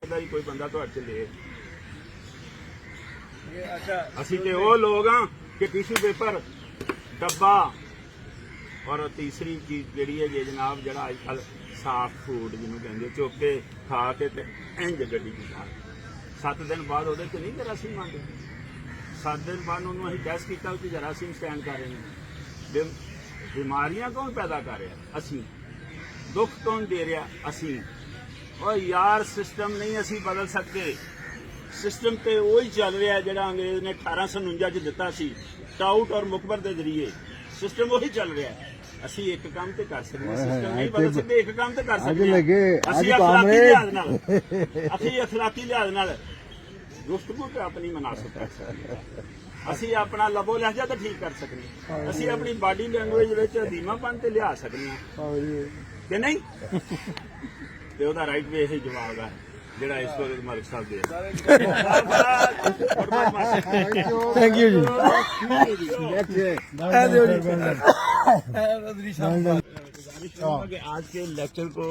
ਦਾ ਹੀ ਕੋਈ ਬੰਦਾ ਤੁਹਾਡੇ ਚ ਲੈ। ਅਸੀਂ ਤੇ ਉਹ ਲੋग हाँ कि टिशू पेपर डब्बा और तीसरी चीज जी है जी जनाब जरा अजकल साफ फूड जिन्होंने कहते चुक के खा के इंज गड्डी च 7 दिन बाद वो नहीं जरासीम आते 7 दिन बाद उन्होंने अं टेस्ट किया जरासीम स्टैंड कर रहे हैं। बीमारियां कौन पैदा कर रहा असी, दुख कौन दे रहा असी। और यार सिस्टम नहीं असी बदल सकते, सिस्टम तो वही चल रहा है जो अंग्रेज ने 1849 च दिता सी टाउट और मुखबर के जरिए सिस्टम वही चल रहा है। असी एक काम तो कर सकते सिस्टम नहीं बदल सकते, एक काम तो कर सकते असी अखलाकी लिहाज नाल गुफ्तगू तो अपनी मना सकते, असी अपना लबो लहजा तो ठीक कर सकते, असी अपनी बॉडी लैंग्वेज अधीमापन तो लिया सकते कि नहीं। तो वह राइट वे यही जवाब है ਜਿਹੜਾ ਇਸ ਵਕਤ ਮਲਕ ਸਾਹਿਬ ਦੇ। ਥੈਂਕ ਯੂ ਜੀ। आज के लेक्चर को